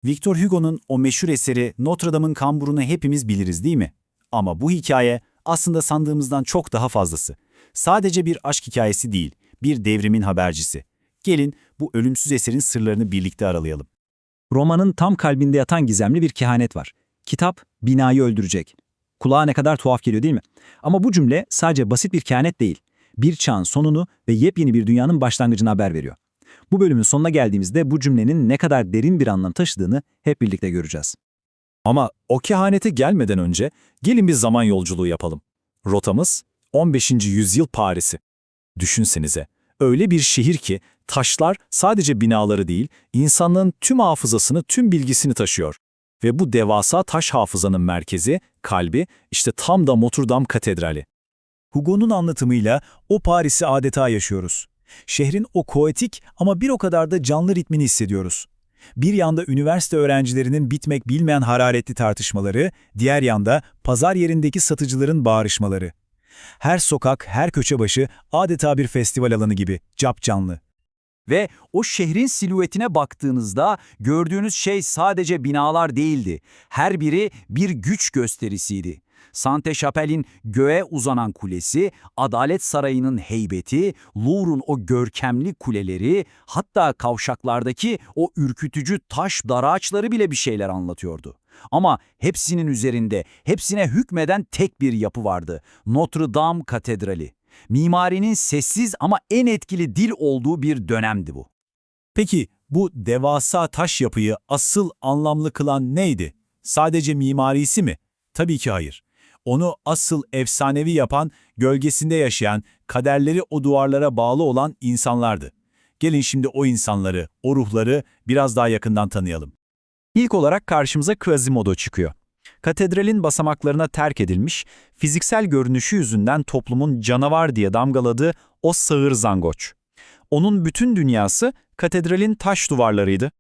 Victor Hugo'nun o meşhur eseri Notre Dame'ın kamburunu hepimiz biliriz değil mi? Ama bu hikaye aslında sandığımızdan çok daha fazlası. Sadece bir aşk hikayesi değil, bir devrimin habercisi. Gelin bu ölümsüz eserin sırlarını birlikte aralayalım. Romanın tam kalbinde yatan gizemli bir kehanet var. Kitap, binayı öldürecek. Kulağa ne kadar tuhaf geliyor değil mi? Ama bu cümle sadece basit bir kehanet değil. Bir çağın sonunu ve yepyeni bir dünyanın başlangıcını haber veriyor. Bu bölümün sonuna geldiğimizde bu cümlenin ne kadar derin bir anlam taşıdığını hep birlikte göreceğiz. Ama o kehanete gelmeden önce gelin bir zaman yolculuğu yapalım. Rotamız 15. yüzyıl Paris'i. Düşünsenize, öyle bir şehir ki taşlar sadece binaları değil, insanlığın tüm hafızasını, tüm bilgisini taşıyor. Ve bu devasa taş hafızanın merkezi, kalbi, işte tam da Notre Dame Katedrali. Hugo'nun anlatımıyla o Paris'i adeta yaşıyoruz. Şehrin o kaotik ama bir o kadar da canlı ritmini hissediyoruz. Bir yanda üniversite öğrencilerinin bitmek bilmeyen hararetli tartışmaları, diğer yanda pazar yerindeki satıcıların bağrışmaları. Her sokak, her köşe başı adeta bir festival alanı gibi, capcanlı. Ve o şehrin silüetine baktığınızda gördüğünüz şey sadece binalar değildi. Her biri bir güç gösterisiydi. Sainte-Chapelle'in göğe uzanan kulesi, Adalet Sarayı'nın heybeti, Louvre'un o görkemli kuleleri, hatta kavşaklardaki o ürkütücü taş daraçları bile bir şeyler anlatıyordu. Ama hepsinin üzerinde, hepsine hükmeden tek bir yapı vardı: Notre Dame Katedrali. Mimarinin sessiz ama en etkili dil olduğu bir dönemdi bu. Peki bu devasa taş yapıyı asıl anlamlı kılan neydi? Sadece mimarisi mi? Tabii ki hayır. Onu asıl efsanevi yapan, gölgesinde yaşayan, kaderleri o duvarlara bağlı olan insanlardı. Gelin şimdi o insanları, o ruhları biraz daha yakından tanıyalım. İlk olarak karşımıza Quasimodo çıkıyor. Katedralin basamaklarına terk edilmiş, fiziksel görünüşü yüzünden toplumun canavar diye damgaladığı o sağır zangoç. Onun bütün dünyası katedralin taş duvarlarıydı.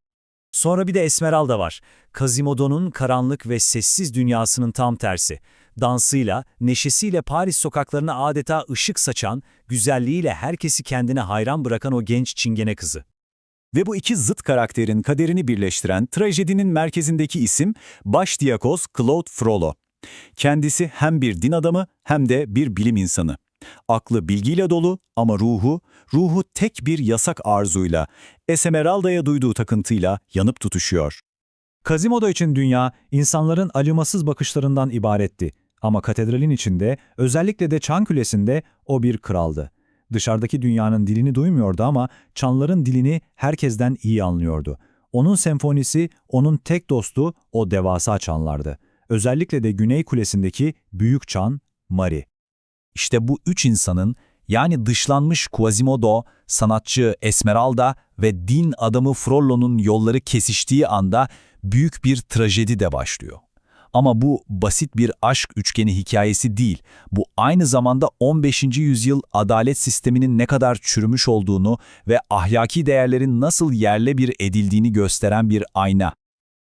Sonra bir de Esmeralda var. Quasimodo'nun karanlık ve sessiz dünyasının tam tersi. Dansıyla, neşesiyle Paris sokaklarına adeta ışık saçan, güzelliğiyle herkesi kendine hayran bırakan o genç çingene kızı. Ve bu iki zıt karakterin kaderini birleştiren trajedinin merkezindeki isim Başdiyakoz Claude Frollo. Kendisi hem bir din adamı hem de bir bilim insanı. Aklı bilgiyle dolu ama ruhu tek bir yasak arzuyla, Esmeralda'ya duyduğu takıntıyla yanıp tutuşuyor. Quasimodo için dünya, insanların acımasız bakışlarından ibaretti. Ama katedralin içinde, özellikle de Çan Kulesi'nde o bir kraldı. Dışarıdaki dünyanın dilini duymuyordu ama çanların dilini herkesten iyi anlıyordu. Onun senfonisi, onun tek dostu o devasa çanlardı. Özellikle de Güney Kulesi'ndeki büyük çan, Mari. İşte bu üç insanın, yani dışlanmış Quasimodo, sanatçı Esmeralda ve din adamı Frollo'nun yolları kesiştiği anda büyük bir trajedi de başlıyor. Ama bu basit bir aşk üçgeni hikayesi değil. Bu aynı zamanda 15. yüzyıl adalet sisteminin ne kadar çürümüş olduğunu ve ahlaki değerlerin nasıl yerle bir edildiğini gösteren bir ayna.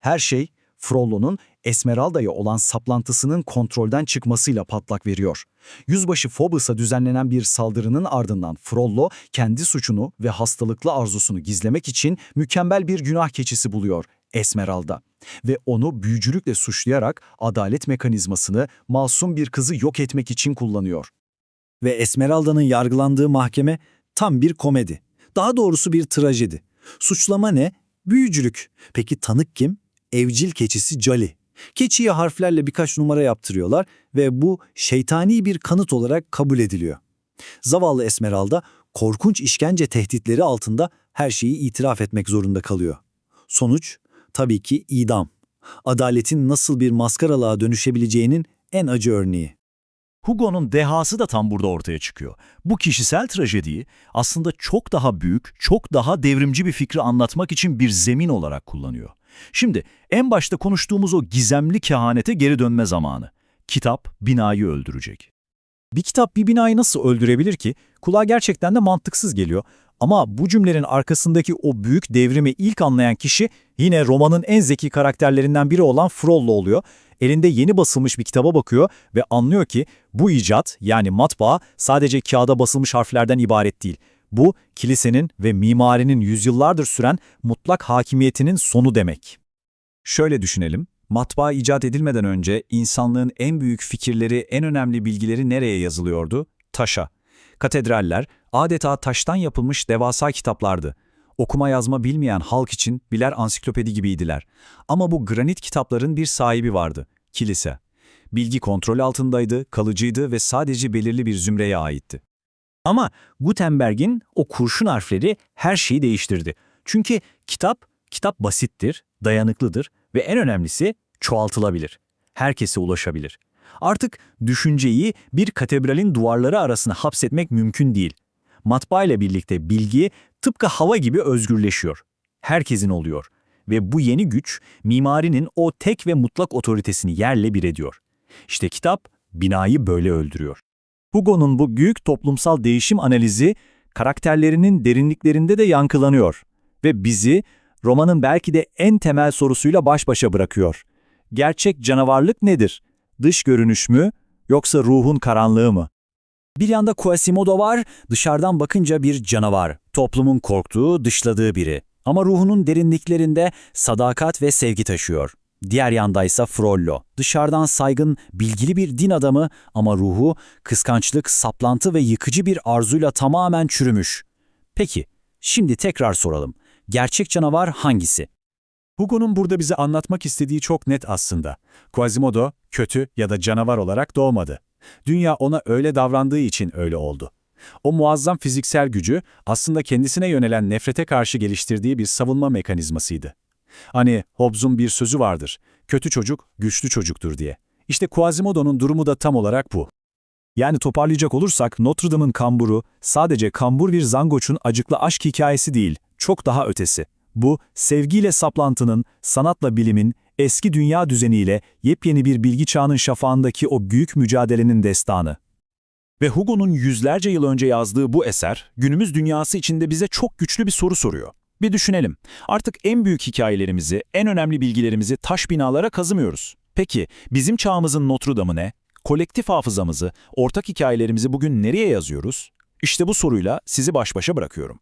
Her şey Frollo'nun Esmeralda'ya olan saplantısının kontrolden çıkmasıyla patlak veriyor. Yüzbaşı Phoebus'a düzenlenen bir saldırının ardından Frollo kendi suçunu ve hastalıklı arzusunu gizlemek için mükemmel bir günah keçisi buluyor, Esmeralda. Ve onu büyücülükle suçlayarak adalet mekanizmasını masum bir kızı yok etmek için kullanıyor. Ve Esmeralda'nın yargılandığı mahkeme tam bir komedi. Daha doğrusu bir trajedi. Suçlama ne? Büyücülük. Peki tanık kim? Evcil keçisi Jolly. Keçiye harflerle birkaç numara yaptırıyorlar ve bu şeytani bir kanıt olarak kabul ediliyor. Zavallı Esmeralda korkunç işkence tehditleri altında her şeyi itiraf etmek zorunda kalıyor. Sonuç tabii ki idam. Adaletin nasıl bir maskaralığa dönüşebileceğinin en acı örneği. Hugo'nun dehası da tam burada ortaya çıkıyor. Bu kişisel trajediyi aslında çok daha büyük, çok daha devrimci bir fikri anlatmak için bir zemin olarak kullanıyor. Şimdi en başta konuştuğumuz o gizemli kehanete geri dönme zamanı. Kitap binayı öldürecek. Bir kitap bir binayı nasıl öldürebilir ki? Kulağa gerçekten de mantıksız geliyor. Ama bu cümlenin arkasındaki o büyük devrimi ilk anlayan kişi yine romanın en zeki karakterlerinden biri olan Frollo oluyor. Elinde yeni basılmış bir kitaba bakıyor ve anlıyor ki bu icat, yani matbaa, sadece kağıda basılmış harflerden ibaret değil. Bu, kilisenin ve mimarinin yüzyıllardır süren mutlak hakimiyetinin sonu demek. Şöyle düşünelim. Matbaa icat edilmeden önce insanlığın en büyük fikirleri, en önemli bilgileri nereye yazılıyordu? Taşa. Katedraller adeta taştan yapılmış devasa kitaplardı. Okuma yazma bilmeyen halk için birer ansiklopedi gibiydiler. Ama bu granit kitapların bir sahibi vardı, kilise. Bilgi kontrol altındaydı, kalıcıydı ve sadece belirli bir zümreye aitti. Ama Gutenberg'in o kurşun harfleri her şeyi değiştirdi. Çünkü kitap basittir, dayanıklıdır ve en önemlisi çoğaltılabilir. Herkese ulaşabilir. Artık düşünceyi bir katedralin duvarları arasına hapsetmek mümkün değil. Matbaa ile birlikte bilgi tıpkı hava gibi özgürleşiyor. Herkesin oluyor. Ve bu yeni güç mimarinin o tek ve mutlak otoritesini yerle bir ediyor. İşte kitap binayı böyle öldürüyor. Hugo'nun bu büyük toplumsal değişim analizi karakterlerinin derinliklerinde de yankılanıyor ve bizi romanın belki de en temel sorusuyla baş başa bırakıyor. Gerçek canavarlık nedir? Dış görünüş mü yoksa ruhun karanlığı mı? Bir yanda Quasimodo var, dışarıdan bakınca bir canavar, toplumun korktuğu, dışladığı biri. Ama ruhunun derinliklerinde sadakat ve sevgi taşıyor. Diğer yandaysa Frollo, dışarıdan saygın, bilgili bir din adamı ama ruhu kıskançlık, saplantı ve yıkıcı bir arzuyla tamamen çürümüş. Peki, şimdi tekrar soralım. Gerçek canavar hangisi? Hugo'nun burada bize anlatmak istediği çok net aslında. Quasimodo kötü ya da canavar olarak doğmadı. Dünya ona öyle davrandığı için öyle oldu. O muazzam fiziksel gücü aslında kendisine yönelen nefrete karşı geliştirdiği bir savunma mekanizmasıydı. Hani Hobbes'un bir sözü vardır, kötü çocuk güçlü çocuktur diye. İşte Quasimodo'nun durumu da tam olarak bu. Yani toparlayacak olursak Notre Dame'ın kamburu sadece kambur bir zangoçun acıklı aşk hikayesi değil, çok daha ötesi. Bu, sevgiyle saplantının, sanatla bilimin, eski dünya düzeniyle yepyeni bir bilgi çağının şafağındaki o büyük mücadelenin destanı. Ve Hugo'nun yüzlerce yıl önce yazdığı bu eser, günümüz dünyası içinde bize çok güçlü bir soru soruyor. Bir düşünelim. Artık en büyük hikayelerimizi, en önemli bilgilerimizi taş binalara kazımıyoruz. Peki, bizim çağımızın Notre Dame'ı ne? Kolektif hafızamızı, ortak hikayelerimizi bugün nereye yazıyoruz? İşte bu soruyla sizi baş başa bırakıyorum.